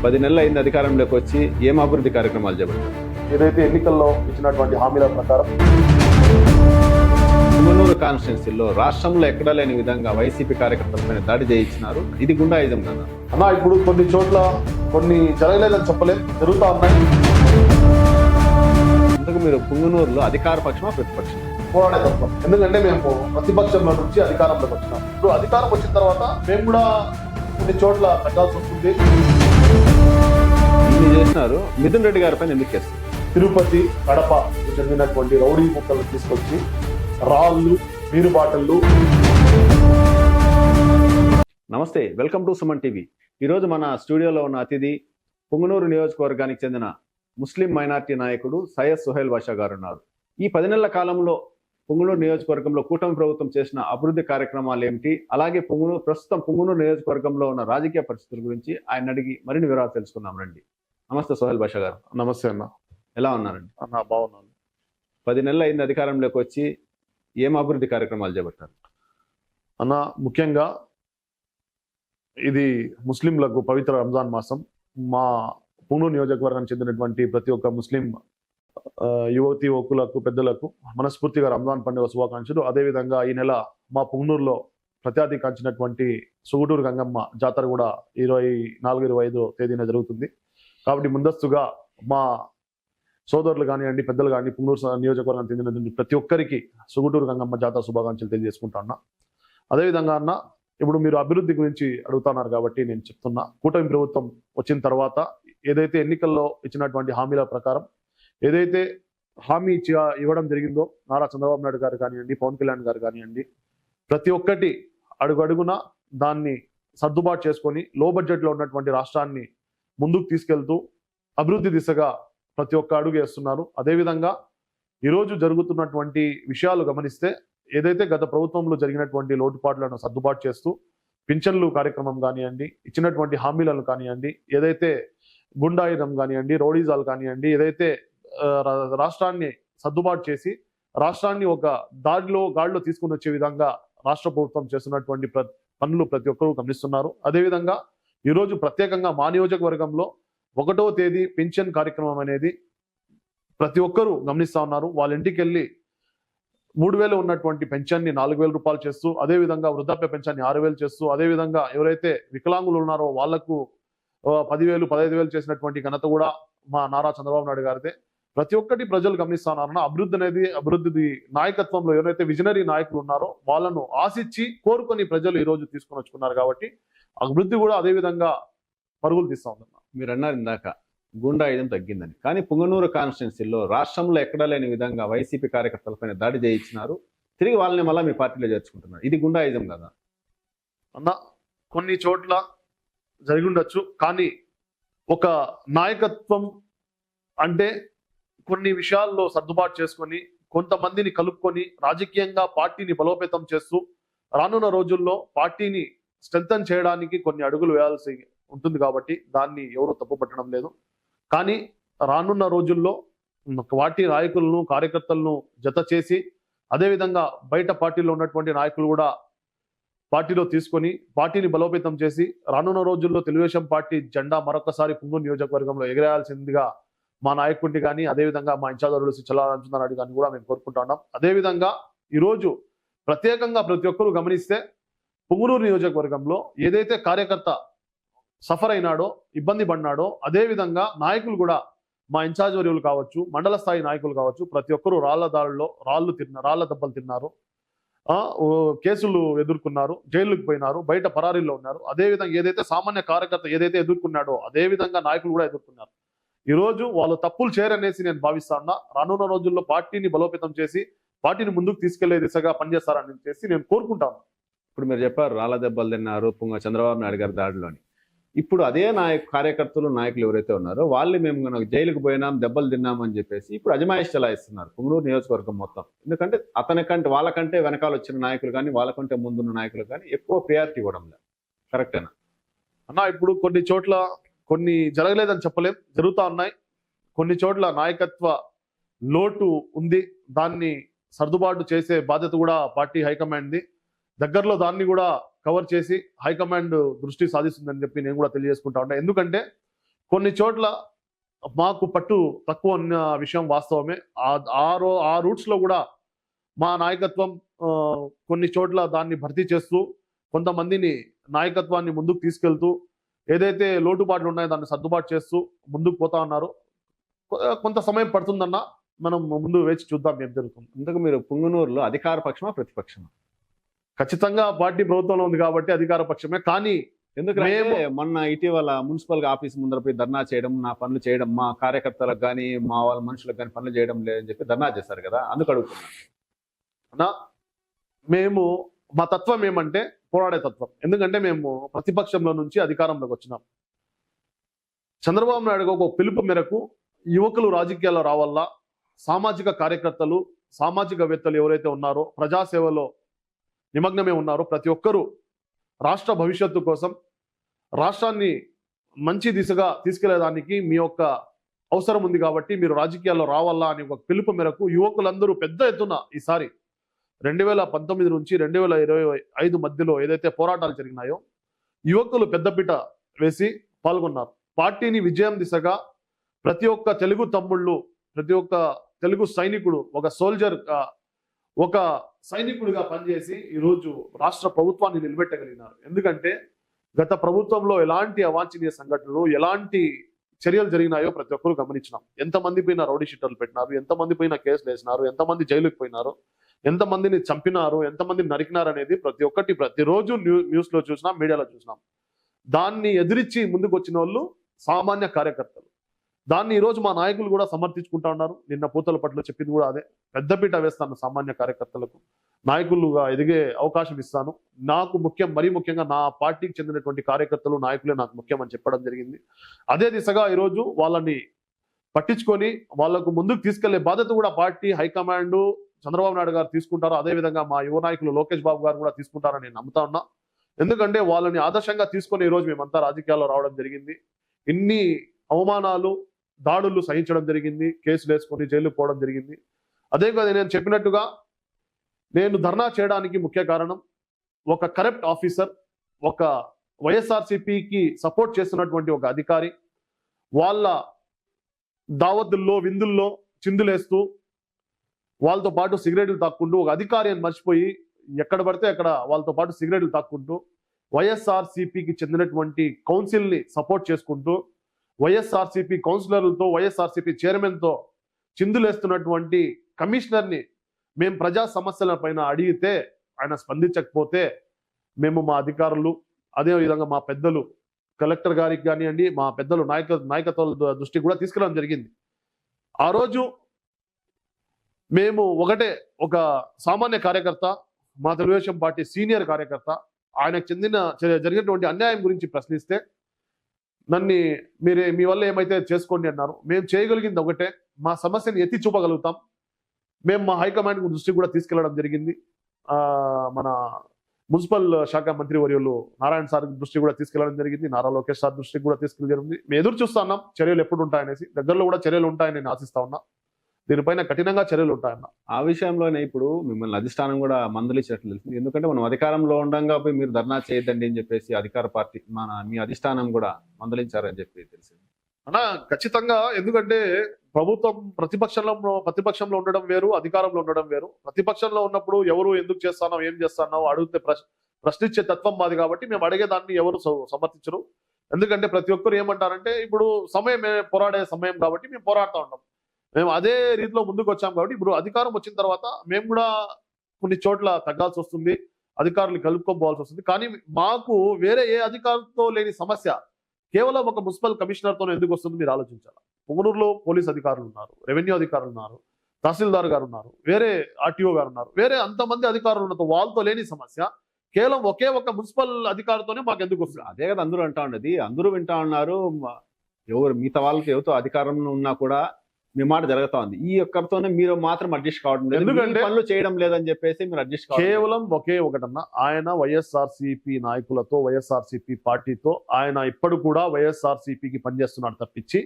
10 నెలలు అయింది అధికారంలోకి వచ్చి ఏం అభివృద్ధి కార్యక్రమాలు చేపట్టారు? ఏదైతే ఎన్నికల్లో ఇచ్చినటువంటి హామీల ప్రకారం పుంగనూరు కాన్స్టిట్యున్సీలో రాష్ట్రంలో ఎక్కడా లేని విధంగా వైసీపీ కార్యకర్తలపైన దాడి చేయించినారు. ఇది గుండాయిజం కదా అన్న? ఇప్పుడు కొన్ని చోట్ల కొన్ని జరగలేదని చెప్పలేం, జరుగుతూ ఉన్నాయి. ఇందుకు మీరు పుంగనూరులో అధికార పక్షమా ప్రతిపక్షం? పోరాడే తత్వం. ఎందుకంటే మేము ప్రతిపక్షంలో నుంచి అధికారంలోకి వచ్చినాం. ఇప్పుడు అధికారం వచ్చిన తర్వాత మేము కూడా కొన్ని చోట్ల కట్టాల్సి వస్తుంది. ఇన్ని చేసినారు, మిథున్ రెడ్డి గారి పైన ఎందుకు చేస్తారు? తిరుపతి, కడప చెందినటువంటి రౌడీ ముక్కలు తీసుకొచ్చి రాళ్ళు, నీరు బాటళ్ళు. నమస్తే, వెల్కమ్ టు సుమన్ టీవీ. ఈరోజు మన స్టూడియోలో ఉన్న అతిథి పుంగనూరు నియోజకవర్గానికి చెందిన ముస్లిం మైనార్టీ నాయకుడు సయ్యద్ సుహైల్ బాషా గారు ఉన్నారు. ఈ 10 నెలల కాలంలో పుంగనూరు నియోజకవర్గంలో కూటమి ప్రభుత్వం చేసిన అభివృద్ధి కార్యక్రమాలు ఏమిటి, అలాగే ప్రస్తుతం పుంగనూరు నియోజకవర్గంలో ఉన్న రాజకీయ పరిస్థితుల గురించి ఆయన అడిగి మరిన్ని వివరాలు తెలుసుకుందాం రండి. నమస్తే సుహైల్ బాషా గారు. నమస్తే అన్న. ఎలా ఉన్నారండి? అన్న బాగున్నాను. 10 నెలలు అయింది అధికారంలోకి వచ్చి ఏం అభివృద్ధి కార్యక్రమాలు చేపట్టారు? అన్న, ముఖ్యంగా ఇది ముస్లింలకు పవిత్ర రంజాన్ మాసం. మా పుంగనూరు నియోజకవర్గానికి చెందినటువంటి ప్రతి ఒక్క ముస్లిం యువతి యువకులకు, పెద్దలకు మనస్ఫూర్తిగా రంజాన్ పండుగ శుభాకాంక్షలు. అదేవిధంగా ఈ నెల మా పుంగనూరులో ప్రత్యాతి కాంచినటువంటి సుగుటూరు గంగమ్మ జాతర కూడా 24-25 తేదీన జరుగుతుంది. కాబట్టి ముందస్తుగా మా సోదరులు కానివ్వండి, పెద్దలు కానీ, పుంగనూరు నియోజకవర్గానికి చెందినటువంటి ప్రతి ఒక్కరికి సుగుటూరు గంగమ్మ జాతర శుభాకాంక్షలు తెలియజేసుకుంటా అన్న. అదేవిధంగా అన్న, ఇప్పుడు మీరు అభివృద్ధి గురించి అడుగుతున్నారు కాబట్టి నేను చెప్తున్నా. కూటమి ప్రభుత్వం వచ్చిన తర్వాత ఏదైతే ఎన్నికల్లో ఇచ్చినటువంటి హామీల ప్రకారం ఏదైతే హామీ ఇవ్వడం జరిగిందో, నారా చంద్రబాబు నాయుడు గారు కానివ్వండి, పవన్ కళ్యాణ్ గారు కానివ్వండి, ప్రతి ఒక్కటి అడుగడుగున దాన్ని సర్దుబాటు చేసుకొని లో బడ్జెట్లో ఉన్నటువంటి రాష్ట్రాన్ని ముందుకు తీసుకెళ్తూ అభివృద్ధి దిశగా ప్రతి ఒక్క అడుగు వేస్తున్నారు. అదేవిధంగా ఈరోజు జరుగుతున్నటువంటి విషయాలు గమనిస్తే ఏదైతే గత ప్రభుత్వంలో జరిగినటువంటి లోటుపాట్లను సర్దుబాటు చేస్తూ పింఛన్లు కార్యక్రమం కానివ్వండి, ఇచ్చినటువంటి హామీలను కానివ్వండి, ఏదైతే గుండాయుధం కానివ్వండి, రౌడీజాలు కానివ్వండి, ఏదైతే రాష్ట్రాన్ని సర్దుబాటు చేసి రాష్ట్రాన్ని ఒక గాడిలో తీసుకుని వచ్చే విధంగా రాష్ట్ర ప్రభుత్వం చేస్తున్నటువంటి పనులు ప్రతి ఒక్కరూ గమనిస్తున్నారు. అదేవిధంగా ఈరోజు ప్రత్యేకంగా మా నియోజకవర్గంలో 1వ తేదీ పెన్షన్ కార్యక్రమం అనేది ప్రతి ఒక్కరూ గమనిస్తా ఉన్నారు. వాళ్ళ ఇంటికి వెళ్ళి 3,000 ఉన్నటువంటి పెన్షన్ని 4,000 రూపాయలు చేస్తూ, అదేవిధంగా వృద్ధాప్య పెన్షన్ని 6,000 చేస్తూ, అదేవిధంగా ఎవరైతే వికలాంగులు ఉన్నారో వాళ్లకు 10,000, 15,000 చేసినటువంటి ఘనత కూడా మా నారా చంద్రబాబు నాయుడు గారిదే. ప్రతి ఒక్కటి ప్రజలు గమనిస్తా ఉన్నారన్న. అభివృద్ధి నాయకత్వంలో ఎవరైతే విజనరీ నాయకులు ఉన్నారో వాళ్ళను ఆశించి కోరుకొని ప్రజలు ఈ రోజు తీసుకొని వచ్చుకున్నారు. కాబట్టి అభివృద్ధి కూడా అదే విధంగా పరుగులు తీస్తా ఉందన్న. మీరు అన్నారు ఇందాక గుండాయిజం తగ్గిందని, కానీ పుంగనూరు కాన్స్టిట్యున్సీలో రాష్ట్రంలో ఎక్కడా లేని విధంగా వైసీపీ కార్యకర్తలపైన దాడి చేయించినారు. తిరిగి వాళ్ళని మళ్ళీ మీ పార్టీలో చేర్చుకుంటున్నారు. ఇది గుండాయిజం కదా అన్న? కొన్ని చోట్ల జరిగి ఉండొచ్చు, కానీ ఒక నాయకత్వం అంటే కొన్ని విషయాల్లో సర్దుబాటు చేసుకొని కొంతమందిని కలుపుకొని రాజకీయంగా పార్టీని బలోపేతం చేస్తూ రానున్న రోజుల్లో పార్టీని స్ట్రెంథన్ చేయడానికి కొన్ని అడుగులు వేయాల్సి ఉంటుంది. కాబట్టి దాన్ని ఎవరు తప్పుపట్టడం లేదు. కానీ రానున్న రోజుల్లో పార్టీ నాయకులను, కార్యకర్తలను జత చేసి, అదేవిధంగా బయట పార్టీలో ఉన్నటువంటి నాయకులు కూడా పార్టీలో తీసుకొని పార్టీని బలోపేతం చేసి రానున్న రోజుల్లో తెలుగుదేశం పార్టీ జెండా మరొకసారి పుంగనూరు నియోజకవర్గంలో ఎగరేయాల్సిందిగా మా నాయకుడిని కానీ, అదేవిధంగా మా ఇన్ఛార్జర్లు చల్లా రామచంద్రారెడ్డి గారిని కూడా మేము కోరుకుంటా ఉన్నాం. అదేవిధంగా ఈరోజు ప్రత్యేకంగా ప్రతి ఒక్కరూ గమనిస్తే పుంగనూరు నియోజకవర్గంలో ఏదైతే కార్యకర్త సఫర్ అయినాడో, ఇబ్బంది పడినాడో, అదేవిధంగా నాయకులు కూడా మా ఇన్ఛార్జ్ వర్యులు కావచ్చు, మండల స్థాయి నాయకులు కావచ్చు, ప్రతి ఒక్కరూ రాళ్ల దెబ్బలు తిన్నారు, కేసులు ఎదుర్కొన్నారు, జైలుకు పోయినారు, బయట పరారీల్లో ఉన్నారు. అదేవిధంగా ఏదైతే సామాన్య కార్యకర్త ఏదైతే ఎదుర్కొన్నాడో అదేవిధంగా నాయకులు కూడా ఎదుర్కొన్నారు. ఈరోజు వాళ్ళు తప్పులు చేయరనేసి నేను భావిస్తా ఉన్నా. రానున్న రోజుల్లో పార్టీని బలోపేతం చేసి పార్టీని ముందుకు తీసుకెళ్లే దిశగా పనిచేస్తారని నేను కోరుకుంటాను. ఇప్పుడు మీరు చెప్పారు రాళ్ళ దెబ్బలు తిన్నారు చంద్రబాబు నాయుడు గారి దాడిలోని. ఇప్పుడు అదే కార్యకర్తలు, నాయకులు ఎవరైతే ఉన్నారో వాళ్ళు మేము జైలుకు పోయినాం, దెబ్బలు తిన్నామని చెప్పేసి ఇప్పుడు అజమాయిష్ చలాయిస్తున్నారు పుంగనూరు నియోజకవర్గం మొత్తం. ఎందుకంటే వాళ్ళకంటే వెనకాల వచ్చిన నాయకులు కానీ, వాళ్ళకంటే ముందున్న నాయకులు కానీ ఎక్కువ ప్రియారిటీ ఇవ్వడం లేదు. కరెక్టేనా అన్న? ఇప్పుడు కొన్ని చోట్ల కొన్ని జరగలేదని చెప్పలేం, జరుగుతూ ఉన్నాయి. కొన్ని చోట్ల నాయకత్వ లోటు ఉంది. దాన్ని సర్దుబాటు చేసే బాధ్యత కూడా పార్టీ హైకమాండ్ది. దగ్గరలో దాన్ని కూడా కవర్ చేసి హైకమాండ్ దృష్టి సాధిస్తుందని చెప్పి నేను కూడా తెలియజేసుకుంటా ఉన్నా. ఎందుకంటే కొన్ని చోట్ల మాకు పట్టు తక్కువ ఉన్న విషయం వాస్తవమే. ఆ రూట్స్ లో కూడా మా నాయకత్వం కొన్ని చోట్ల దాన్ని భర్తీ చేస్తూ కొంతమందిని నాయకత్వాన్ని ముందుకు తీసుకెళ్తూ ఏదైతే లోటుపాట్లు ఉన్నాయో దాన్ని సర్దుబాటు చేస్తూ ముందుకు పోతా ఉన్నారు. కొంత సమయం పడుతుందన్న, మనం ముందు వేచి చూద్దాం ఏం జరుగుతుంది. ఇంతకు మీరు పుంగనూరులో అధికార పక్షమా ప్రతిపక్షమా? ఖచ్చితంగా పార్టీ ప్రభుత్వంలో ఉంది కాబట్టి అధికార పక్షమే. కానీ ఎందుకంటే మొన్న ఇటీవల మున్సిపల్ ఆఫీస్ ముందర పోయి ధర్నా చేయడం, నా పనులు చేయడం, మా కార్యకర్తలకు కానీ మా వాళ్ళ మనుషులకు కానీ పనులు చేయడం లేదని చెప్పి ధర్నా చేశారు కదా, అందుకు అడుగుతున్నా. అన్నా, మేము మా తత్వం ఏమంటే పోరాడే తత్వం. ఎందుకంటే మేము ప్రతిపక్షంలో నుంచి అధికారంలోకి వచ్చినాం. చంద్రబాబు నాయుడు ఒక పిలుపు మేరకు యువకులు రాజకీయాల్లో రావాలా, సామాజిక కార్యకర్తలు, సామాజికవేత్తలు ఎవరైతే ఉన్నారో, ప్రజాసేవలో నిమగ్నమే ఉన్నారో ప్రతి ఒక్కరూ రాష్ట్ర భవిష్యత్తు కోసం, రాష్ట్రాన్ని మంచి దిశగా తీసుకెళ్లేదానికి మీ యొక్క అవసరం ఉంది కాబట్టి మీరు రాజకీయాల్లో రావాలా అని ఒక పిలుపు మేరకు యువకులందరూ పెద్ద ఎత్తున ఈసారి 2019 నుంచి 2025 మధ్యలో ఏదైతే పోరాటాలు జరిగినాయో యువకులు పెద్దపీట వేసి పాల్గొన్నారు. పార్టీని విజయం దిశగా ప్రతి ఒక్క తెలుగు తమ్ముళ్ళు, ప్రతి ఒక్క తెలుగు సైనికుడు ఒక సోల్జర్, ఒక సైనికుడిగా పనిచేసి ఈరోజు రాష్ట్ర ప్రభుత్వాన్ని నిలబెట్టగలిగినారు. ఎందుకంటే గత ప్రభుత్వంలో ఎలాంటి అవాంఛనీయ సంఘటనలు, ఎలాంటి చర్యలు జరిగినాయో ప్రతి ఒక్కరు గమనించినాం. ఎంతమంది పైన రౌడీ షీటర్లు పెట్టినారు, ఎంతమంది పైన కేసులు వేసినారు, ఎంతమంది జైలుకి పోయినారు, ఎంతమందిని చంపినారు, ఎంతమందిని నరికినారు అనేది ప్రతి ఒక్కటి ప్రతిరోజు న్యూస్ లో చూసినాం, మీడియాలో చూసినాం. దాన్ని ఎదిరించి ముందుకు వచ్చిన వాళ్ళు సామాన్య కార్యకర్తలు. దాన్ని ఈరోజు మా నాయకులు కూడా సమర్థించుకుంటా ఉన్నారు. నిన్న పూతల పట్ల చెప్పింది కూడా అదే. పెద్దపీట వేస్తాను సామాన్య కార్యకర్తలకు, నాయకులుగా ఎదిగే అవకాశం ఇస్తాను. నాకు ముఖ్యం, మరీ ముఖ్యంగా నా పార్టీకి చెందినటువంటి కార్యకర్తలు, నాయకులే నాకు ముఖ్యం అని చెప్పడం జరిగింది. అదే దిశగా ఈరోజు వాళ్ళని పట్టించుకొని వాళ్ళకు ముందుకు తీసుకెళ్లే బాధ్యత కూడా పార్టీ హైకమాండ్ చంద్రబాబు నాయుడు గారు తీసుకుంటారు. అదేవిధంగా మా యువ నాయకులు లోకేష్ బాబు గారు కూడా తీసుకుంటారని నేను నమ్ముతా ఉన్నా. ఎందుకంటే వాళ్ళని ఆదర్శంగా తీసుకొని ఈరోజు మేమంతా రాజకీయాల్లో రావడం జరిగింది. ఇన్ని అవమానాలు, దాడులు సహించడం జరిగింది, కేసులు వేసుకొని జైలు పోవడం జరిగింది. అదేవిధంగా నేను చెప్పినట్టుగా నేను ధర్నా చేయడానికి ముఖ్య కారణం ఒక కరప్ట్ ఆఫీసర్, ఒక వైఎస్ఆర్సీపీకి సపోర్ట్ చేస్తున్నటువంటి ఒక అధికారి వాళ్ళ దావతుల్లో, విందుల్లో చిందులేస్తూ వాళ్ళతో పాటు సిగరెట్లు తాక్కుంటూ, ఒక అధికారి అని మర్చిపోయి ఎక్కడ పడితే అక్కడ వాళ్ళతో పాటు సిగరెట్లు తాక్కుంటూ, వైఎస్ఆర్సీపీకి చెందినటువంటి కౌన్సిల్ని సపోర్ట్ చేసుకుంటూ, వైఎస్ఆర్సీపీ కౌన్సిలర్లతో, వైఎస్ఆర్సీపీ చైర్మన్తో చిందులేస్తున్నటువంటి కమిషనర్ని మేము ప్రజా సమస్యల పైన అడిగితే ఆయన స్పందించకపోతే మేము మా అధికారులు, అదేవిధంగా మా పెద్దలు, కలెక్టర్ గారికి కానివ్వండి, మా పెద్దలు నాయకత్వాల దృష్టికి కూడా తీసుకెళ్ళడం జరిగింది. ఆ రోజు మేము ఒక సామాన్య కార్యకర్త, మా తెలుగుదేశం పార్టీ సీనియర్ కార్యకర్త, ఆయనకు జరిగినటువంటి అన్యాయం గురించి ప్రశ్నిస్తే మీ వల్ల ఏమైతే చేసుకోండి అన్నారు. మేము చేయగలిగింది ఒకటే, మా సమస్యను ఎత్తి చూపగలుగుతాం. మేము మా హైకమాండ్ దృష్టికి కూడా తీసుకెళ్లడం జరిగింది. మన మున్సిపల్ శాఖ మంత్రి వర్యులు నారాయణ సార్ దృష్టికి కూడా తీసుకెళ్లడం జరిగింది, నారా లోకేష్ సార్ దృష్టికి కూడా తీసుకెళ్ళడం జరిగింది. మేము ఎదురు చూస్తా ఉన్నాం చర్యలు ఎప్పుడు ఉంటాయనేసి. దగ్గరలో కూడా చర్యలు ఉంటాయని నేను ఆశిస్తా ఉన్నా. దీనిపైన కఠినంగా చర్యలు ఉంటాయన్న. ఆ విషయంలోనే ఇప్పుడు మిమ్మల్ని అధిష్టానం కూడా మందలించినట్లు తెలిసింది. ఎందుకంటే మనం అధికారంలో ఉండగా పోయి మీరు ధర్నా చేయొద్దండి అని చెప్పేసి అధికార పార్టీ మీ అధిష్టానం కూడా మందలించారని చెప్పి తెలిసింది అన్నా. ఖచ్చితంగా. ఎందుకంటే ప్రభుత్వం ప్రతిపక్షంలో ఉండడం వేరు, అధికారంలో ఉండడం వేరు. ప్రతిపక్షంలో ఉన్నప్పుడు ఎవరు ఎందుకు చేస్తానో, ఏం చేస్తానో అడిగితే ప్రశ్నించే తత్వం మాది కాబట్టి మేము అడిగేదాన్ని ఎవరు సమర్థించరు. ఎందుకంటే ప్రతి ఒక్కరు ఏమంటారంటే ఇప్పుడు పోరాడే సమయం కాబట్టి మేము పోరాడుతూ ఉంటాం. మేము అదే రీతిలో ముందుకు వచ్చాం కాబట్టి ఇప్పుడు అధికారం వచ్చిన తర్వాత మేము కూడా కొన్ని చోట్ల తగ్గాల్సి వస్తుంది, అధికారులు కలుపుకోపోవాల్సి వస్తుంది. కానీ మాకు వేరే ఏ అధికారులతో లేని సమస్య కేవలం ఒక మున్సిపల్ కమిషనర్తో ఎందుకు వస్తుంది మీరు ఆలోచించాలి. పుంగనూరులో పోలీస్ అధికారులు ఉన్నారు, రెవెన్యూ అధికారులు ఉన్నారు, తహసీల్దార్ గారు ఉన్నారు, వేరే ఆర్టీఓ గారు ఉన్నారు, వేరే అంతమంది అధికారులు ఉన్నతో వాళ్ళతో లేని సమస్య కేవలం ఒకే ఒక మున్సిపల్ అధికారితోనే మాకు ఎందుకు వస్తుంది. అదే కదా అందరూ అంటా ఉన్నది. అందరూ వింటా ఉన్నారు. ఎవరు మిగతా వాళ్ళకి ఎవరితో అధికారంలో ఉన్నా కూడా మీ మాట జరుగుతా ఉంది. ఈ ఒక్కరితోనే మీరు మాత్రం అడ్జస్ట్ కావడం లేదు, ఎందుకంటే పనులు చేయడం లేదని చెప్పేసి మీరు అడ్జస్ట్ కేవలం ఒకే ఒకటన్నా ఆయన వైఎస్ఆర్సీపీ నాయకులతో, వైఎస్ఆర్సీపీ పార్టీతో ఆయన ఇప్పుడు కూడా వైఎస్ఆర్సీపీకి పనిచేస్తున్నాడు తప్పించి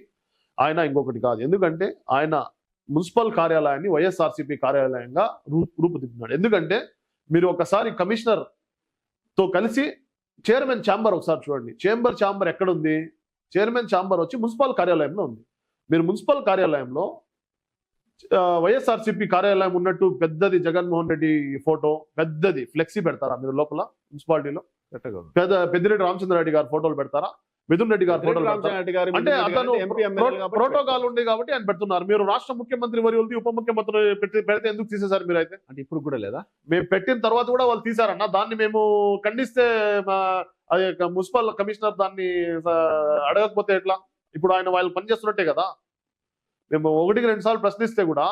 ఆయన ఇంకొకటి కాదు. ఎందుకంటే ఆయన మున్సిపల్ కార్యాలయాన్ని వైఎస్ఆర్సీపీ కార్యాలయంగా రూపుదిద్దుతున్నాడు. ఎందుకంటే మీరు ఒకసారి కమిషనర్ తో కలిసి చైర్మన్ ఛాంబర్ ఒకసారి చూడండి. ఛాంబర్ ఎక్కడుంది? చైర్మన్ ఛాంబర్ వచ్చి మున్సిపల్ కార్యాలయంలో ఉంది. మీరు మున్సిపల్ కార్యాలయంలో వైఎస్ఆర్సీపీ కార్యాలయం ఉన్నట్టు పెద్దది జగన్మోహన్ రెడ్డి ఫోటో పెద్దది ఫ్లెక్సీ పెడతారా మీరు లోపల మున్సిపాలిటీలో? పెద్దిరెడ్డి రామచంద్రారెడ్డి గారి ఫోటోలు పెడతారా? మిథున్ రెడ్డి గారి ఫోటోలు పెడతారా? అంటే అతను ప్రోటోకాల్ ఉంది కాబట్టి ఆయన పెడుతున్నారు. మీరు రాష్ట్ర ముఖ్యమంత్రి వర్యులది ఉప ముఖ్యమంత్రి పెడితే ఎందుకు తీసేశారు మీరు? అయితే అంటే ఇప్పుడు కూడా లేదా? మేము పెట్టిన తర్వాత కూడా వాళ్ళు తీశారన్న. దాన్ని మేము ఖండిస్తే మున్సిపల్ కమిషనర్ దాన్ని అడగకపోతే ఎట్లా? ఇప్పుడు ఆయన వాళ్ళు పనిచేస్తున్నట్టే కదా. మేము 1-2 సార్లు ప్రశ్నిస్తే కూడా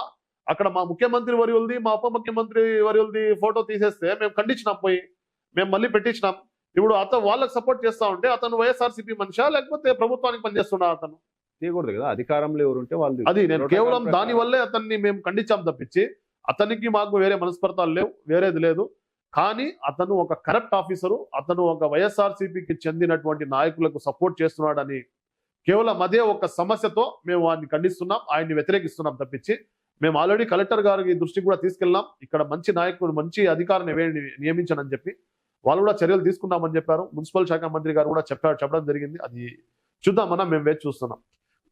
అక్కడ మా ముఖ్యమంత్రి వర్యులది మా ఉప ముఖ్యమంత్రి వర్యులది ఫోటో తీసేస్తే మేము ఖండించినాం, పోయి మేము మళ్ళీ పెట్టించినాం. ఇప్పుడు అతను వాళ్ళకి సపోర్ట్ చేస్తా ఉంటే అతను వైఎస్ఆర్సీపీ మనిషా లేకపోతే ప్రభుత్వానికి పనిచేస్తున్నా? అతను తీయకూడదు కదా, అధికారంలో ఎవరుంటే వాళ్ళు. అది నేను కేవలం దాని వల్లే అతన్ని మేము ఖండించాం తప్పించి అతనికి మాకు వేరే మనస్పర్ధాలు లేవు, వేరేది లేదు. కానీ అతను ఒక కరప్ట్ ఆఫీసరు, అతను ఒక వైఎస్ఆర్సీపీకి చెందినటువంటి నాయకులకు సపోర్ట్ చేస్తున్నాడని కేవలం అదే ఒక సమస్యతో మేము వాడిని ఖండిస్తున్నాం, ఆయన్ని వ్యతిరేకిస్తున్నాం తప్పించి మేము ఆల్రెడీ కలెక్టర్ గారికి దృష్టికి కూడా తీసుకెళ్ళాం. ఇక్కడ మంచి నాయకుడు మంచి అధికారిని నియమించనని చెప్పి వాళ్ళు కూడా చర్యలు తీసుకున్నామని చెప్పారు. మున్సిపల్ శాఖ మంత్రి గారు కూడా చెప్పడం జరిగింది. అది చూద్దామన్నా మేము వేచి చూస్తున్నాం.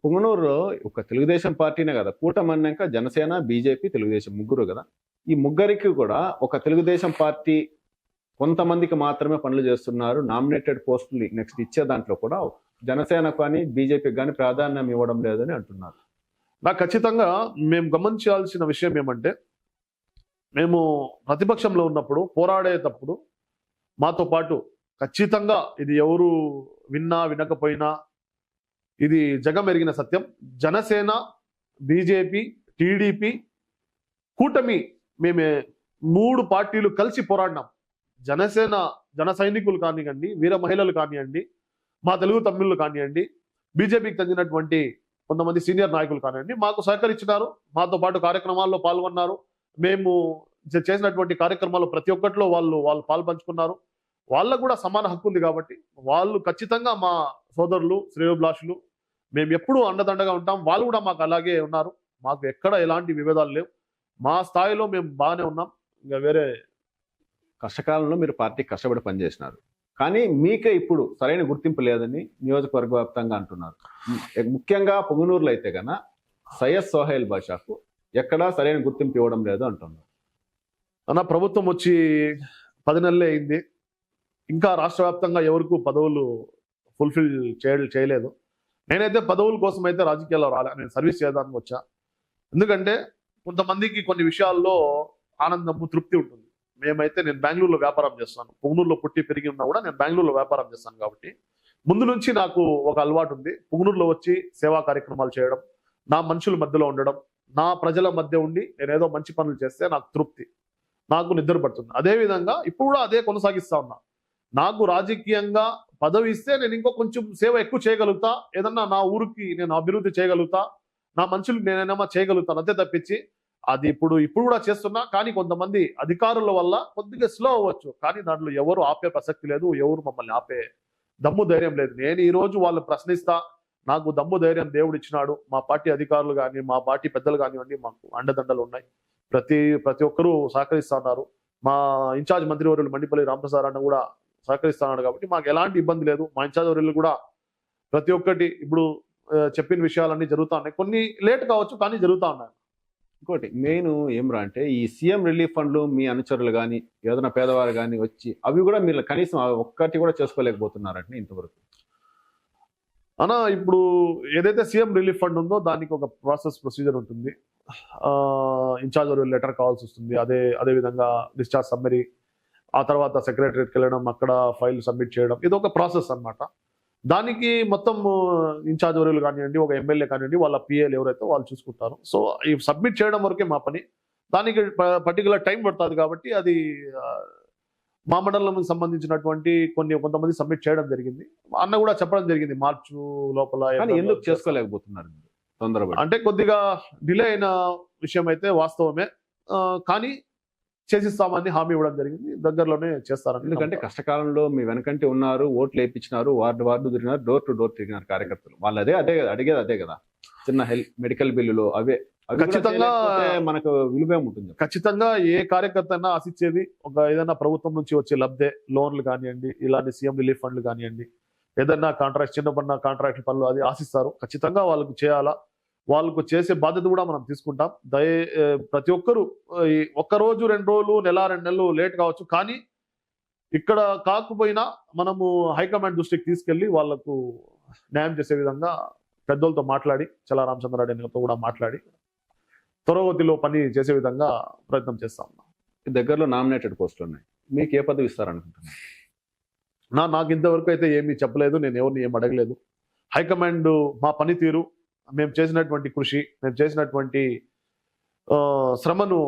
పుంగనూరులో ఒక తెలుగుదేశం పార్టీనే కదా, కూటమి అన్నాక జనసేన, బీజేపీ, తెలుగుదేశం ముగ్గురు కదా. ఈ ముగ్గురికి కూడా ఒక తెలుగుదేశం పార్టీ కొంతమందికి మాత్రమే పనులు చేస్తున్నారు. నామినేటెడ్ పోస్టులు నెక్స్ట్ ఇచ్చే దాంట్లో కూడా జనసేనకు కానీ బీజేపీకి కానీ ప్రాధాన్యం ఇవ్వడం లేదని అంటున్నారు. నాకు ఖచ్చితంగా మేము గమనించాల్సిన విషయం ఏమంటే, మేము ప్రతిపక్షంలో ఉన్నప్పుడు పోరాడేటప్పుడు మాతో పాటు ఖచ్చితంగా ఇది ఎవరు విన్నా వినకపోయినా ఇది జగమెరిగిన సత్యం, జనసేన, బీజేపీ, టీడీపీ కూటమి మేమే 3 పార్టీలు కలిసి పోరాడినాం. జనసేన జన సైనికులు కానివ్వండి, వీర మహిళలు కానివ్వండి, మా తెలుగు తమ్ముళ్ళు కానివ్వండి, బీజేపీకి చెందినటువంటి కొంతమంది సీనియర్ నాయకులు కానివ్వండి మాకు సహకరించినారు, మాతో పాటు కార్యక్రమాల్లో పాల్గొన్నారు. మేము చేసినటువంటి కార్యక్రమాలు ప్రతి ఒక్కటిలో వాళ్ళు పాల్పంచుకున్నారు. వాళ్ళకు కూడా సమాన హక్కు ఉంది కాబట్టి వాళ్ళు ఖచ్చితంగా మా సోదరులు, శ్రేయోభిలాషులు, మేము ఎప్పుడూ అండదండగా ఉంటాం. వాళ్ళు కూడా మాకు అలాగే ఉన్నారు. మాకు ఎక్కడ ఎలాంటి విభేదాలు లేవు. మా స్థాయిలో మేము బాగానే ఉన్నాం. ఇంకా వేరే కష్టకాలంలో మీరు పార్టీ కష్టపడి పనిచేసినారు, కానీ మీకే ఇప్పుడు సరైన గుర్తింపు లేదని నియోజకవర్గ వ్యాప్తంగా అంటున్నారు. ముఖ్యంగా పొంగనూరులో అయితే గన సయ్యద్ సోహైల్ బాషాకు ఎక్కడా సరైన గుర్తింపు ఇవ్వడం లేదు అంటున్నారు. అన్న, ప్రభుత్వం వచ్చి 10 నెలలే అయింది. ఇంకా రాష్ట్ర వ్యాప్తంగా ఎవరికి పదవులు ఫుల్ఫిల్ చేయలేదు. నేనైతే పదవుల కోసం అయితే రాజకీయాల్లో రాలే, నేను సర్వీస్ చేయడానికి వచ్చా. ఎందుకంటే కొంతమందికి కొన్ని విషయాల్లో ఆనందము, తృప్తి ఉంటుంది. నేను బెంగళూరులో వ్యాపారం చేస్తాను. పుంగనూరులో పుట్టి పెరిగి ఉన్నా కూడా నేను బెంగళూరులో వ్యాపారం చేస్తాను కాబట్టి ముందు నుంచి నాకు ఒక అలవాటు ఉంది. పుంగనూరులో వచ్చి సేవా కార్యక్రమాలు చేయడం, నా మనుషుల మధ్యలో ఉండడం, నా ప్రజల మధ్య ఉండి నేనేదో మంచి పనులు చేస్తే నాకు తృప్తి, నాకు నిద్ర పడుతుంది. అదేవిధంగా ఇప్పుడు కూడా అదే కొనసాగిస్తా ఉన్నా. నాకు రాజకీయంగా పదవి ఇస్తే నేను ఇంకో కొంచెం సేవ ఎక్కువ చేయగలుగుతా, ఏదన్నా నా ఊరికి నేను అభివృద్ధి చేయగలుగుతా, నా మనుషులకు నేనేమో చేయగలుగుతాను. అంతే తప్పించి అది ఇప్పుడు కూడా చేస్తున్నా. కానీ కొంతమంది అధికారుల వల్ల కొద్దిగా స్లో అవ్వచ్చు, కానీ దాంట్లో ఎవరు ఆపే ప్రసక్తి లేదు, ఎవరు మమ్మల్ని ఆపే దమ్ము ధైర్యం లేదు. నేను ఈ రోజు వాళ్ళు ప్రశ్నిస్తా, నాకు దమ్ము ధైర్యం దేవుడు ఇచ్చినాడు. మా పార్టీ అధికారులు కానీ, మా పార్టీ పెద్దలు కానివ్వండి, మాకు అండదండలు ఉన్నాయి. ప్రతి ఒక్కరూ సహకరిస్తున్నారు. మా ఇన్ఛార్జ్ మంత్రివర్యులు మండిపల్లి రామప్రసాద్ అన్న కూడా సహకరిస్తున్నాడు కాబట్టి మాకు ఎలాంటి ఇబ్బంది లేదు. మా ఇన్ఛార్జ్ వర్యులు కూడా ప్రతి ఒక్కటి ఇప్పుడు చెప్పిన విషయాలన్నీ జరుగుతా ఉన్నాయి. కొన్ని లేట్ కావచ్చు, కానీ జరుగుతా ఉన్నాయి. ఇంకోటి మెయిన్ ఏమ్రా అంటే, ఈ సీఎం రిలీఫ్ ఫండ్లు మీ అనుచరులు కానీ ఏదైనా పేదవారు కానీ వచ్చి అవి కూడా మీరు కనీసం ఒక్కటి కూడా చేసుకోలేకపోతున్నారంటే ఇంతవరకు. అన్న, ఇప్పుడు ఏదైతే సీఎం రిలీఫ్ ఫండ్ ఉందో దానికి ఒక ప్రొసీజర్ ఉంటుంది. ఇన్ఛార్జ్ లెటర్ కావాల్సి వస్తుంది. అదే విధంగా డిశ్చార్జ్ సమ్మరీ, ఆ తర్వాత సెక్రటరీకి వెళ్ళడం, అక్కడ ఫైల్ సబ్మిట్ చేయడం, ఇది ఒక ప్రాసెస్ అన్నమాట. దానికి మొత్తం ఇన్ఛార్జ్ వర్యులు కానివ్వండి, ఒక ఎమ్మెల్యే కానివ్వండి, వాళ్ళ పిఏలు ఎవరైతే వాళ్ళు చూసుకుంటారు. సో ఈ సబ్మిట్ చేయడం వరకే మా పని. దానికి పర్టికులర్ టైం పడుతుంది కాబట్టి అది మా మండలం సంబంధించినటువంటి కొంతమంది సబ్మిట్ చేయడం జరిగింది. అన్న కూడా చెప్పడం జరిగింది మార్చు లోపల. ఎందుకు చేసుకోలేకపోతున్నారు తొందరగా అంటే కొద్దిగా డిలే అయిన విషయం అయితే వాస్తవమే, కానీ చేసిస్తామని హామీ ఇవ్వడం జరిగింది. దగ్గరలోనే చేస్తారని. ఎందుకంటే కష్టకాలంలో మీ వెనకంటే ఉన్నారు, ఓట్లు వేయించినారు, వార్డు తిరిగినారు, డోర్ టు డోర్ తిరిగినారు కార్యకర్తలు. వాళ్ళు అడిగేది అదే కదా, చిన్న హెల్త్ మెడికల్ బిల్లులు అవే. ఖచ్చితంగా మనకు విలువే ఉంటుంది. ఖచ్చితంగా ఏ కార్యకర్త అయినా ఆశించేది ఒక ఏదైనా ప్రభుత్వం నుంచి వచ్చే లబ్ధే, లోన్లు కానివ్వండి, ఇలాంటి సీఎం రిలీఫ్ ఫండ్లు కానివ్వండి, ఏదన్నా కాంట్రాక్ట్ చిన్న కాంట్రాక్ట్ పనులు అది ఆశిస్తారు. ఖచ్చితంగా వాళ్ళకు చేయాలా, వాళ్ళకు చేసే బాధ్యత కూడా మనం తీసుకుంటాం. ప్రతి ఒక్కరు ఈ ఒక్క రోజు 2 రోజులు, నెల 2 నెలలు లేట్ కావచ్చు, కానీ ఇక్కడ కాకపోయినా మనము హైకమాండ్ దృష్టికి తీసుకెళ్లి వాళ్ళకు న్యాయం చేసే విధంగా పెద్దలతో మాట్లాడి, చల్లా రామచంద్రారెడ్డితో కూడా మాట్లాడి త్వరగతిలో పని చేసే విధంగా ప్రయత్నం చేస్తాం. దగ్గరలో నామినేటెడ్ పోస్టులు ఉన్నాయి, మీకు ఏ పదవి ఇస్తారనుకుంటున్నారు? నాకు ఇంతవరకు అయితే ఏమీ చెప్పలేదు, నేను ఎవరిని ఏం అడగలేదు. హైకమాండ్ మా పనితీరు, మేము చేసినటువంటి కృషి, మేము చేసినటువంటి శ్రమను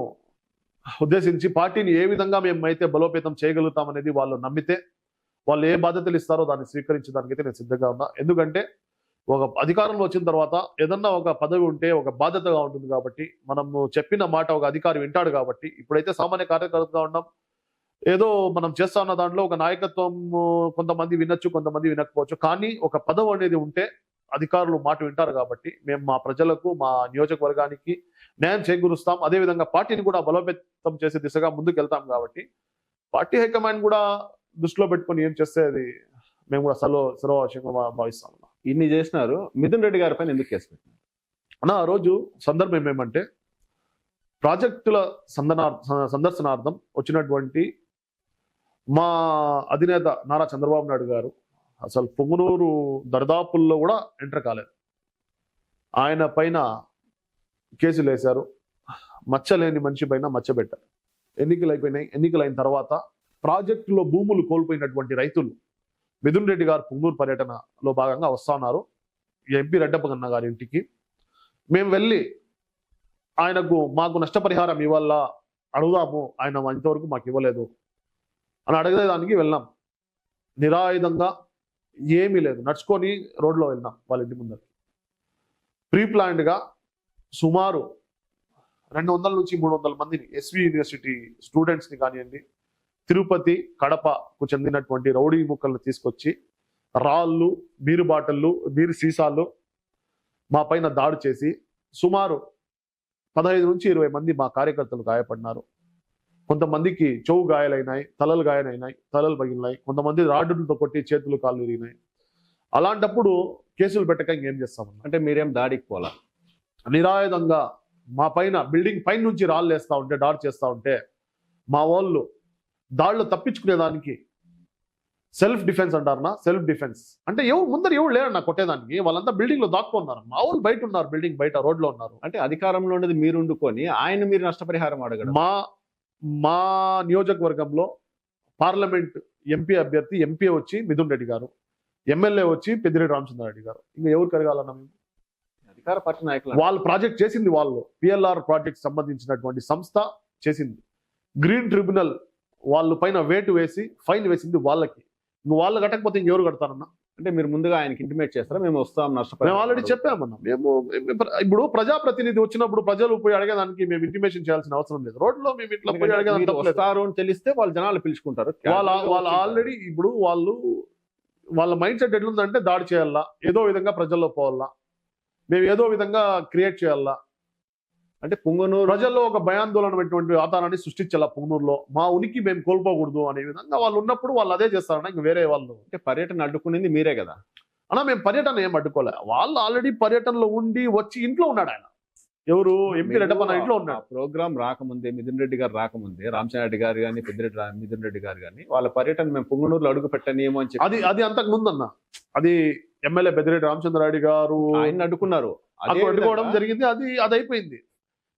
ఉద్దేశించి పార్టీని ఏ విధంగా మేము అయితే బలోపేతం చేయగలుగుతాం అనేది వాళ్ళు నమ్మితే, వాళ్ళు ఏ బాధ్యతలు ఇస్తారో దాన్ని స్వీకరించడానికైతే నేను సిద్ధంగా ఉన్నా. ఎందుకంటే ఒక అధికారంలో వచ్చిన తర్వాత ఏదన్నా ఒక పదవి ఉంటే ఒక బాధ్యతగా ఉంటుంది కాబట్టి, మనము చెప్పిన మాట ఒక అధికారి వింటాడు కాబట్టి. ఇప్పుడైతే సామాన్య కార్యకర్తగా ఉన్నాం, ఏదో మనం చేస్తా ఉన్న దాంట్లో ఒక నాయకత్వం కొంతమంది వినొచ్చు, కొంతమంది వినకపోవచ్చు, కానీ ఒక పదవి అనేది ఉంటే అధికారులు మాట వింటారు కాబట్టి మేము మా ప్రజలకు, మా నియోజకవర్గానికి న్యాయం చేకూరుస్తాం. అదేవిధంగా పార్టీని కూడా బలోపేతం చేసే దిశగా ముందుకు వెళ్తాం కాబట్టి పార్టీ హైకమాండ్ కూడా దృష్టిలో పెట్టుకొని ఏం చేస్తే అది మేము కూడా సర్వవశంగా భావిస్తాం. ఇన్ని చేసినారు, మిథున్ రెడ్డి గారి పైన ఎందుకు కేసు పెట్టినారు? ఆ రోజు సందర్భం ఏమేమంటే, ప్రాజెక్టుల సందర్శనార్థం వచ్చినటువంటి మా అధినేత నారా చంద్రబాబు నాయుడు గారు అసలు పొంగునూరు దర్దాపుల్లో కూడా ఎంటర్ కాలేదు. ఆయన పైన కేసులు వేశారు, మచ్చలేని మనిషి పైన మచ్చ పెట్టారు. ఎన్నికలు అయిపోయినాయి. ఎన్నికలు అయిన తర్వాత ప్రాజెక్టులో భూములు కోల్పోయినటువంటి రైతులు మిథున్ రెడ్డి గారు పొంగునూరు పర్యటనలో భాగంగా వస్తున్నారు ఎంపీ రెడ్డప్పగన్న గారి ఇంటికి. మేము వెళ్ళి మాకు నష్టపరిహారం ఇవ్వాల అడుగుదాము, ఆయన ఇంతవరకు మాకు ఇవ్వలేదు అని అడగడానికి వెళ్ళాం. నిరాయుధంగా ఏమీ లేదు, నడుచుకొని రోడ్లో వెళ్ళినాం వాళ్ళ ఇంటి ముందర. ప్రీ ప్లాన్డ్గా సుమారు 200 నుంచి 300 మందిని, ఎస్వి యూనివర్సిటీ స్టూడెంట్స్ని కానివ్వండి, తిరుపతి కడపకు చెందినటువంటి రౌడీ ముక్కలను తీసుకొచ్చి రాళ్ళు, బీరు బాటిళ్ళు, బీరు సీసాలు మా పైన దాడి చేసి సుమారు 15 నుంచి 20 మంది మా కార్యకర్తలు గాయపడినారు. కొంతమందికి చెవు గాయాలైనాయి, తలలు గాయాలైనాయి, తలలు పగిలినాయి. కొంతమంది రాడ్డులతో కొట్టి చేతులు కాళ్ళు విరిగినాయి. అలాంటప్పుడు కేసులు పెట్టక ఇంకేం చేస్తామన్నా? అంటే మీరేం దాడికి పోలా, నిరాయుధంగా మా పైన బిల్డింగ్ పైన నుంచి రాళ్ళు వేస్తా ఉంటే, దాడి చేస్తా ఉంటే మా వాళ్ళు దాడులు తప్పించుకునేదానికి సెల్ఫ్ డిఫెన్స్ అంటారన్నా. సెల్ఫ్ డిఫెన్స్ అంటే ఎవరు లేరన్నా కొట్టేదానికి, వాళ్ళంతా బిల్డింగ్ లో దాక్కున్నారు. మా వాళ్ళు బయట ఉన్నారు, బిల్డింగ్ బయట రోడ్లో ఉన్నారు. అంటే అధికారంలో ఉండేది మీరు ఉండుకొని మీరు నష్టపరిహారం అడగడం. మా నియోజకవర్గంలో పార్లమెంట్ ఎంపీ అభ్యర్థి ఎంపీ వచ్చి మిథున్ రెడ్డి గారు, ఎమ్మెల్యే వచ్చి పెద్దిరెడ్డి రామచంద్రారెడ్డి గారు. ఇంకా ఎవరు కరగాలన్నా? మేము అధికార పార్టీ నాయకులు. వాళ్ళు ప్రాజెక్ట్ చేసింది, వాళ్ళు పిఎల్ఆర్ ప్రాజెక్ట్ సంబంధించినటువంటి సంస్థ చేసింది. గ్రీన్ ట్రిబ్యునల్ వాళ్ళ పైన వేటు వేసి ఫైన్ వేసింది వాళ్ళకి. నువ్వు వాళ్ళు కట్టకపోతే ఇంకెవరు కడతారన్నా? అంటే మీరు ముందుగా ఆయనకి ఇంటిమేట్ చేస్తారా, మేము వస్తాం నష్టపరిహారం? మేము ఆల్రెడీ చెప్పామన్నా. మేము ఇప్పుడు ప్రజాప్రతినిధి వచ్చినప్పుడు ప్రజలు పోయి అడగేదానికి మేము ఇంటిమేషన్ చేయాల్సిన అవసరం లేదు. రోడ్లో మేము ఇట్లా పోయి అడగేదానికి వస్తారు అని తెలిస్తే వాళ్ళు జనాలు పిలుచుకుంటారు. వాళ్ళు ఆల్రెడీ ఇప్పుడు వాళ్ళ మైండ్ సెట్ ఎట్లుందంటే, దాడి చేయాలా, ఏదో విధంగా ప్రజల్లో పోవాలా, మేము ఏదో విధంగా క్రియేట్ చేయాలా, అంటే పొంగనూరు ప్రజల్లో ఒక భయాందోళనటువంటి వాతావరణాన్ని సృష్టించాలా. పొంగనూరులో మా ఉనికి మేము కోల్పోకూడదు అనే విధంగా వాళ్ళు ఉన్నప్పుడు వాళ్ళు అదే చేస్తారన్నా. ఇంక వేరే వాళ్ళు అంటే పర్యటన అడ్డుకునేది మీరే కదా అన్నా? మేము పర్యటన ఏం అడ్డుకోలే. వాళ్ళు ఆల్రెడీ పర్యటనలో ఉండి వచ్చి ఇంట్లో ఉన్నాడు ఆయన. ఎవరు? ఎంపీ రెడ్డప్పన్న ఇంట్లో ఉన్నాడు. ప్రోగ్రామ్ రాకముందే, మిథున్ రెడ్డి గారు రాకముందే, రామచంద్రారెడ్డి గారు కానీ మిథున్ రెడ్డి గారు కానీ వాళ్ళ పర్యటన మేము పొంగనూరులో అడుగు పెట్టనియేమో అని చెప్పి అది అంతకు ముందు అన్న. అది ఎమ్మెల్యే పెద్దిరెడ్డి రామచంద్రారెడ్డి గారు ఆయన అడ్డుకున్నారు, అడ్డుకోవడం జరిగింది. అది అయిపోయింది.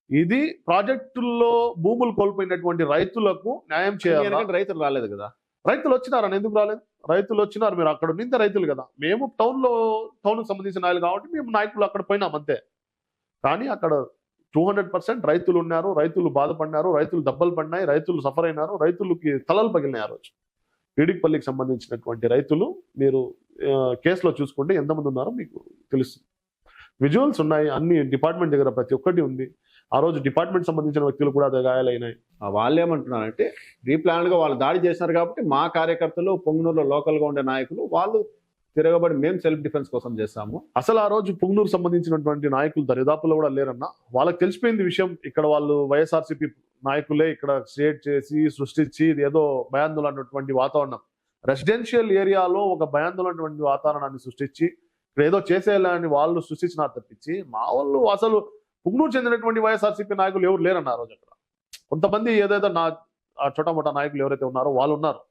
ఇది ప్రాజెక్టుల్లో భూములు కోల్పోయినటువంటి రైతులకు న్యాయం చేయాలి. రైతులు రాలేదు కదా? రైతులు వచ్చినారని ఎందుకు రాలేదు? రైతులు వచ్చినారు. మీరు అక్కడ నింద రైతులు కదా. మేము టౌన్కి సంబంధించిన నాయకులు కాబట్టి మేము నాయకులు అక్కడ పోయినాం అంతే. కానీ అక్కడ 200% రైతులు ఉన్నారు, రైతులు బాధపడినారు, రైతులు దెబ్బలు పడినాయి, రైతులు సఫర్ అయినారు, రైతులకి తలలు పగిలినాయి. ఆ రోజు పీడికపల్లికి సంబంధించినటువంటి రైతులు మీరు కేసులో చూసుకుంటే ఎంతమంది ఉన్నారో మీకు తెలుస్తుంది. విజువల్స్ ఉన్నాయి, అన్ని డిపార్ట్మెంట్ దగ్గర ప్రతి ఒక్కటి ఉంది. ఆ రోజు డిపార్ట్మెంట్ సంబంధించిన వ్యక్తులు కూడా గాయాలైనాయి. వాళ్ళు ఏమంటున్నారంటే, రీప్లాన్ గా వాళ్ళు దాడి చేశారు కాబట్టి మా కార్యకర్తలు, పొంగనూరులో లోకల్ గా ఉండే నాయకులు వాళ్ళు తిరగబడి మేము సెల్ఫ్ డిఫెన్స్ కోసం చేస్తాము. అసలు ఆ రోజు పొంగనూరు సంబంధించినటువంటి నాయకులు దరిదాపుల్లో కూడా లేరన్నా. వాళ్ళకి తెలిసిపోయింది విషయం. ఇక్కడ వాళ్ళు వైఎస్ఆర్సీపీ నాయకులే ఇక్కడ క్రియేట్ చేసి సృష్టించి ఏదో భయాందోళన అన్నటువంటి వాతావరణం రెసిడెన్షియల్ ఏరియాలో ఒక భయాందోళనటువంటి వాతావరణాన్ని సృష్టించి ఇక్కడ ఏదో చేసేయాలని వాళ్ళు సృష్టించినారు తప్పించి మా వాళ్ళు అసలు పుంగనూరు చెందినటువంటి వైఎస్ఆర్సీపీ నాయకులు ఎవరు లేరన్నారు ఆ రోజు అక్కడ. కొంతమంది ఏదైతే ఆ చోటమోటా నాయకులు ఎవరైతే ఉన్నారో వాళ్ళు ఉన్నారు,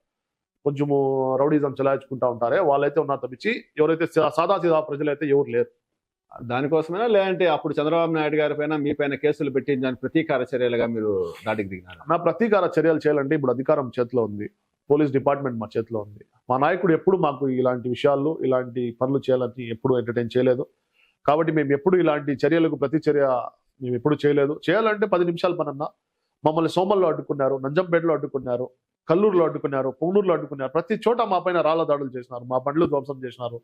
కొంచెము రౌడీజం చెలాయించుకుంటా ఉంటారే వాళ్ళైతే ఉన్నారు తప్పించి ఎవరైతే సాదాసీదా ప్రజలైతే ఎవరు లేరు. దానికోసమైనా లేదంటే అప్పుడు చంద్రబాబు నాయుడు గారి పైన మీ పైన కేసులు పెట్టి దాని ప్రతీకార చర్యలుగా మీరు దాడికి దిగినారు? నా ప్రతీకార చర్యలు చేయాలంటే ఇప్పుడు అధికారం చేతిలో ఉంది, పోలీస్ డిపార్ట్మెంట్ మా చేతిలో ఉంది. మా నాయకుడు ఎప్పుడు మాకు ఇలాంటి విషయాలు ఇలాంటి పనులు చేయాలని ఎప్పుడు ఎంటర్టైన్ చేయలేదు. కాబట్టి మేము ఎప్పుడు ఇలాంటి చర్యలకు ప్రతిచర్య మేము ఎప్పుడు చేయలేదు. చేయాలంటే 10 నిమిషాల పనన్నా మమ్మల్ని సోమల్లో అడ్డుకున్నారు, నంజంపేటలో అడ్డుకున్నారు, కల్లూరులో అడ్డుకున్నారు, పుంగనూరులో అడ్డుకున్నారు. ప్రతి చోట మా పైన రాళ్ల దాడులు చేసినారు, మా బండ్లు ధ్వంసం చేసినారు,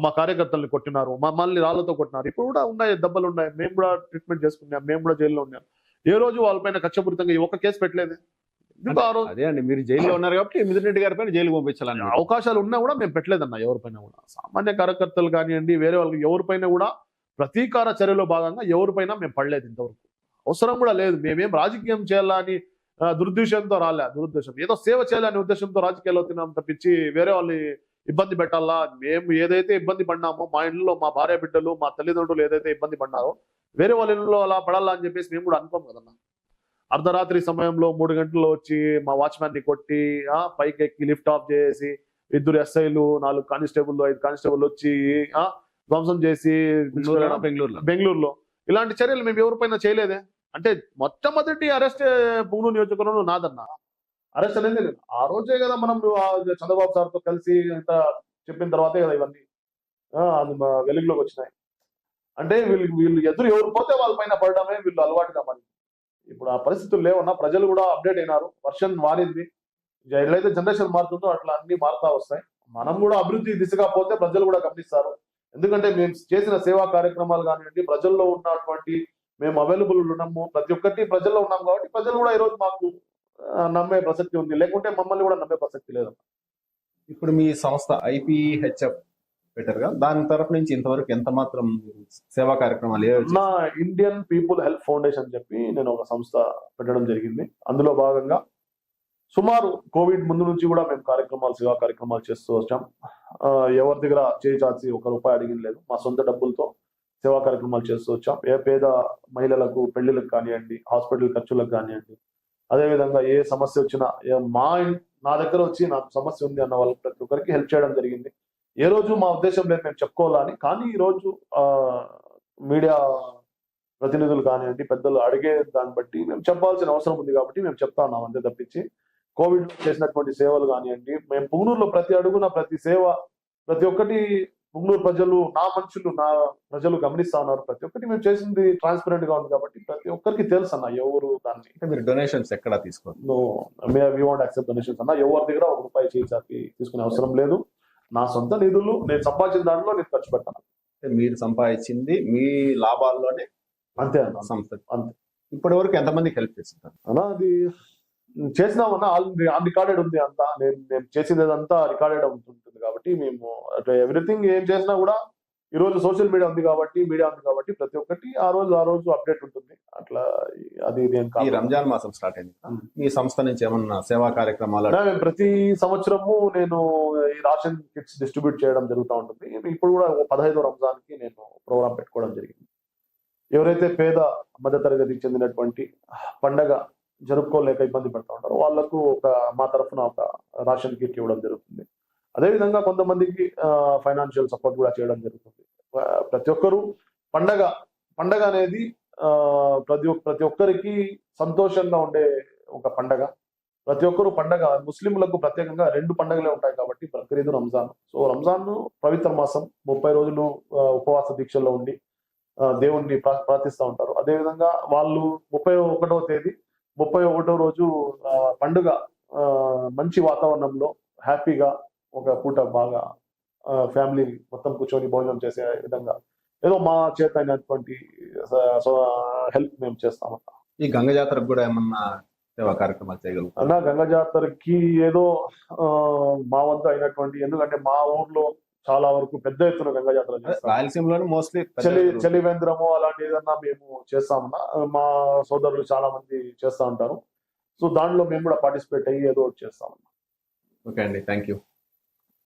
మా కార్యకర్తల్ని కొట్టినారు, మమ్మల్ని రాళ్లతో కొట్టినారు. ఇప్పుడు కూడా ఉన్నాయి, దెబ్బలు ఉన్నాయి, మేము కూడా ట్రీట్మెంట్ చేసుకున్నాం, మేము కూడా జైల్లో ఉన్నాం. ఏ రోజు వాళ్ళపైన కక్షపూరితంగా ఒక్క కేసు పెట్టలేదు. అదే అండి, మీరు జైల్లో ఉన్నారు కాబట్టి మిథున్ రెడ్డి గారి పైన జైలు పంపించాలని అవకాశాలు ఉన్నా కూడా మేము పెట్టలేదన్న ఎవరిపైన కూడా. సామాన్య కార్యకర్తలు కానివ్వండి, వేరే వాళ్ళకి ఎవరిపైన కూడా ప్రతీకార చర్యలో భాగంగా ఎవరిపైన మేము పడలేదు ఇంతవరకు. అవసరం కూడా లేదు. మేమేం రాజకీయం చేయాలని దురుద్దేశంతో దురుద్దేశం ఏదో సేవ చేయాలనే ఉద్దేశంతో రాజకీయాల్లో తిన్నాం తప్పించి వేరే వాళ్ళని ఇబ్బంది పెట్టాలా, మేము ఏదైతే ఇబ్బంది పడినామో మా ఇంట్లో మా భార్య బిడ్డలు మా తల్లిదండ్రులు ఏదైతే ఇబ్బంది పడినారో వేరే వాళ్ళ ఇళ్ళలో అలా పడాలా అని చెప్పేసి మేము కూడా అనుకోం కదన్నా. అర్ధరాత్రి సమయంలో 3 గంటల్లో వచ్చి మా వాచ్మ్యాన్ ని కొట్టి పైకి ఎక్కి లిఫ్ట్ ఆఫ్ చేసి 2 ఎస్ఐలు 4 కానిస్టేబుల్ 5 కానిస్టేబుల్ వచ్చి ధ్వంసం చేసి బెంగళూరులో ఇలాంటి చర్యలు మేము ఎవరిపైన చేయలేదే. అంటే మొట్టమొదటి అరెస్ట్ పుంగనూరు నియోజకవర్గంలో నాదన్నా. అరెస్ట్ అనేది లేదు. ఆ రోజే కదా మనం చంద్రబాబు సార్తో కలిసి ఇంత చెప్పిన తర్వాతే కదా ఇవన్నీ అది వెలుగులోకి వచ్చినాయి. అంటే వీళ్ళు ఎదురు ఎవరు పోతే వాళ్ళ పైన పడడమే వీళ్ళు అలవాటుగా మరి. ఇప్పుడు ఆ పరిస్థితులు లేవన్నా, ప్రజలు కూడా అప్డేట్ అయినారు, వర్షన్ మారింది. ఎట్లయితే జనరేషన్ మారుతుందో అట్లా అన్ని మారుతా వస్తాయి. మనం కూడా అభివృద్ధి దిశగా పోతే ప్రజలు కూడా గమనిస్తారు. ఎందుకంటే మేము చేసిన సేవా కార్యక్రమాలు కానివ్వండి, ప్రజల్లో ఉన్నటువంటి మేము అవైలబుల్ ఉన్నాము, ప్రతి ఒక్కటి ప్రజల్లో ఉన్నాం కాబట్టి ప్రజలు కూడా ఈరోజు మాకు నమ్మే ప్రసక్తి ఉంది. లేకుంటే మమ్మల్ని కూడా నమ్మే ప్రసక్తి లేదు. ఇప్పుడు మీ సంస్థ IPHF పెట్టారుగా, దాని తరఫు నుంచి ఇంతవరకు ఎంత మాత్రం సేవా కార్యక్రమాలు? నా ఇండియన్ పీపుల్ హెల్ప్ ఫౌండేషన్ చెప్పి నేను ఒక సంస్థ పెట్టడం జరిగింది. అందులో భాగంగా సుమారు కోవిడ్ ముందు నుంచి కూడా మేము సేవా కార్యక్రమాలు చేస్తూ వచ్చాం. ఎవరి దగ్గర చేయి చాచి ₹1 అడిగిన లేదు. మా సొంత డబ్బులతో సేవా కార్యక్రమాలు చేస్తూ వచ్చాం. ఏ పేద మహిళలకు పెళ్లిళ్ళకు కానివ్వండి, హాస్పిటల్ ఖర్చులకు కానివ్వండి, అదేవిధంగా ఏ సమస్య వచ్చినా నా దగ్గర వచ్చి నాకు సమస్య ఉంది అన్న వాళ్ళకి ప్రతి ఒక్కరికి హెల్ప్ చేయడం జరిగింది. ఏ రోజు మా ఉద్దేశం లేదు మేము చెప్పుకోవాలని, కానీ ఈ రోజు మీడియా ప్రతినిధులు కానివ్వండి, పెద్దలు అడిగే దాన్ని బట్టి మేము చెప్పాల్సిన అవసరం ఉంది కాబట్టి మేము చెప్తా ఉన్నాం అంతే తప్పించి కోవిడ్ చేసినటువంటి సేవలు కానివ్వండి, మేము పుంగనూరులో ప్రతి అడుగున ప్రతి సేవ ప్రతి ఒక్కటి పుంగనూరు ప్రజలు నా ప్రజలు గమనిస్తా ఉన్నారు. ప్రతి ఒక్కటి మేము చేసింది ట్రాన్స్పరెంట్ గా ఉంది కాబట్టి ప్రతి ఒక్కరికి తెలుసు అన్న ఎవరు దాన్ని. మీరు డొనేషన్స్ ఎక్కడ తీసుకోండి? వి వాంట్ యాక్సెప్ట్ డొనేషన్స్ అన్న. ఎవరి దగ్గర ₹1 చేసి తీసుకునే అవసరం లేదు. నా సొంత నిధులు నేను సంపాదించిన దాంట్లో నేను ఖర్చు పెడతాను. మీరు సంపాదించింది మీ లాభాల్లోనే అంతే అన్న. సంస్థ అంతే. ఇప్పటి వరకు ఎంతమందికి హెల్ప్ చేస్తుంటారు అన్నా? అది చేసినామన్నా, ఆల్రెడీ రికార్డెడ్ ఉంది అంతా. నేను చేసేదంతా రికార్డెడ్ ఉంటుంది కాబట్టి మేము ఎవ్రీథింగ్ ఏం చేసినా కూడా ఈ రోజు సోషల్ మీడియా ఉంది కాబట్టి ప్రతి ఒక్కటి ఆ రోజు అప్డేట్ ఉంటుంది. అట్లా అది ఈ రంజాన్ మాసం స్టార్ట్ అయింది, మీ సంస్థ నుంచి ఏమన్నా సేవా కార్యక్రమాలు? ప్రతి సంవత్సరము నేను ఈ రేషన్ కిట్స్ డిస్ట్రిబ్యూట్ చేయడం జరుగుతూ ఉంటుంది. ఇప్పుడు కూడా 15వ రంజాన్కి నేను ప్రోగ్రామ్ పెట్టుకోవడం జరిగింది. ఎవరైతే పేద మధ్యతరగతికి చెందినటువంటి పండగ జరుపుకోలేక ఇబ్బంది పడుతూ ఉంటారు వాళ్ళకు మా తరఫున ఒక రేషన్ కిట్ ఇవ్వడం జరుగుతుంది. అదేవిధంగా కొంతమందికి ఫైనాన్షియల్ సపోర్ట్ కూడా చేయడం జరుగుతుంది. ప్రతి ఒక్కరు పండగ అనేది ప్రతి ఒక్కరికి సంతోషంగా ఉండే ఒక పండగ. ప్రతి ఒక్కరు పండగ ముస్లింలకు ప్రత్యేకంగా 2 పండుగలే ఉంటాయి కాబట్టి బక్రీద్, రంజాన్. సో రంజాన్ పవిత్ర మాసం, 30 రోజులు ఉపవాస దీక్షల్లో ఉండి దేవుణ్ణి ప్రార్థిస్తూ ఉంటారు. అదేవిధంగా వాళ్ళు 31వ తేదీ 31వ రోజు పండుగ మంచి వాతావరణంలో హ్యాపీగా ఒక పూట బాగా ఫ్యామిలీ మొత్తం కూర్చొని భోజనం చేసే విధంగా ఏదో మా చేత అయినటువంటి హెల్ప్ మేము చేస్తామన్నా. ఈ గంగ జాతరకు కూడా ఏమన్నా సేవా కార్యక్రమాలు చేయగలుగుతాం అన్న? గంగ జాతరకి ఏదో మా వంతు అయినటువంటి, ఎందుకంటే మా ఊర్లో చాలా వరకు పెద్ద ఎత్తున గంగ జాతర చేస్తాం. రాయలసీమలోనే మోస్ట్లీ చలివేంద్రము అలాంటి ఏదన్నా మేము చేస్తామన్నా. మా సోదరులు చాలా మంది చేస్తూ ఉంటారు. సో దాంట్లో మేము కూడా పార్టిసిపేట్ అయ్యి ఏదో ఒకటి చేస్తామన్నా. ఓకే అండి, థ్యాంక్ యూ.